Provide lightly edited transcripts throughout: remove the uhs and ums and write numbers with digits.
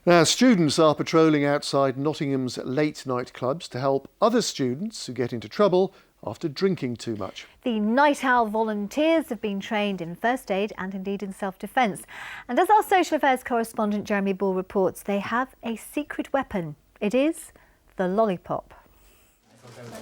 Now, students are patrolling outside Nottingham's late night clubs to help other students who get into trouble after drinking too much. The Nightowl volunteers have been trained in first aid and indeed in self-defence. And as our social affairs correspondent Jeremy Ball reports, they have a secret weapon. It is the lollipop.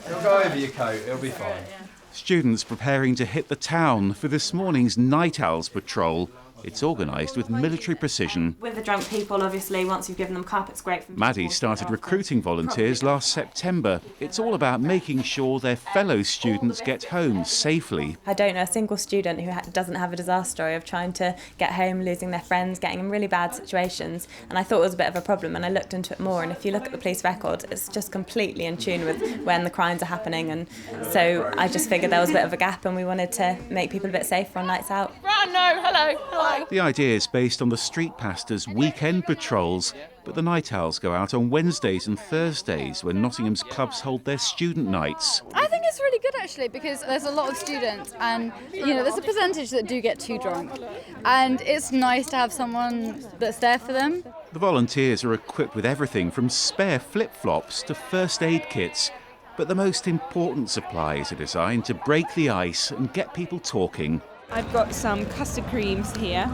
It'll go over your coat, it'll be fine. Students preparing to hit the town for this morning's Nightowls patrol. It's organised with military precision. With the drunk people, obviously, once you've given them cup, it's great for them. Maddie started recruiting volunteers last September. It's all about making sure their fellow students get home safely. I don't know a single student who doesn't have a disaster story of trying to get home, losing their friends, getting in really bad situations. And I thought it was a bit of a problem, and I looked into it more. And if you look at the police record, it's just completely in tune with when the crimes are happening. And so I just figured there was a bit of a gap, and we wanted to make people a bit safer on nights out. Hello. The idea is based on the Street Pastor's weekend patrols, but the Nightowls go out on Wednesdays and Thursdays when Nottingham's clubs hold their student nights. I think it's really good actually, because there's a lot of students and there's a percentage that do get too drunk, and it's nice to have someone that's there for them. The volunteers are equipped with everything from spare flip-flops to first aid kits, but the most important supplies are designed to break the ice and get people talking. I've got some custard creams here,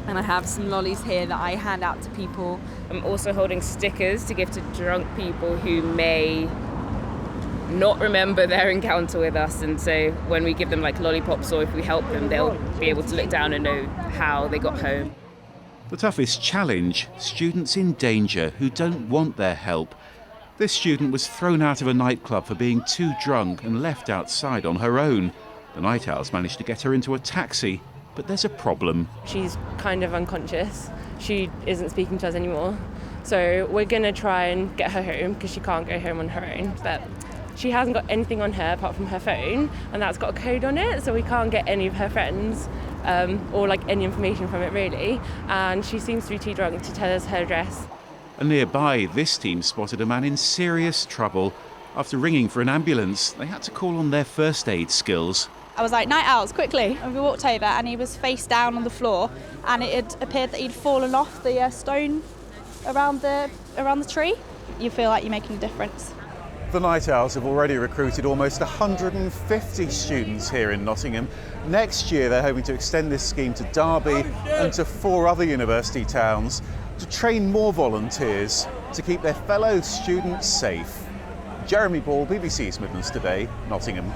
and I have some lollies here that I hand out to people. I'm also holding stickers to give to drunk people who may not remember their encounter with us, and so when we give them like lollipops or if we help them, they'll be able to look down and know how they got home. The toughest challenge, students in danger who don't want their help. This student was thrown out of a nightclub for being too drunk and left outside on her own. The Nightowls managed to get her into a taxi, but there's a problem. She's kind of unconscious. She isn't speaking to us anymore. So we're going to try and get her home because she can't go home on her own. But she hasn't got anything on her apart from her phone, and that's got a code on it, so we can't get any of her friends or like any information from it really. And she seems to be too drunk to tell us her address. And nearby, this team spotted a man in serious trouble. After ringing for an ambulance, they had to call on their first aid skills. I was like, Nightowls, quickly. And we walked over and he was face down on the floor, and it had appeared that he'd fallen off the stone around the tree. You feel like you're making a difference. The Nightowls have already recruited almost 150 students here in Nottingham. Next year they're hoping to extend this scheme to Derby and to 4 other university towns to train more volunteers to keep their fellow students safe. Jeremy Ball, BBC's Midlands Today, Nottingham.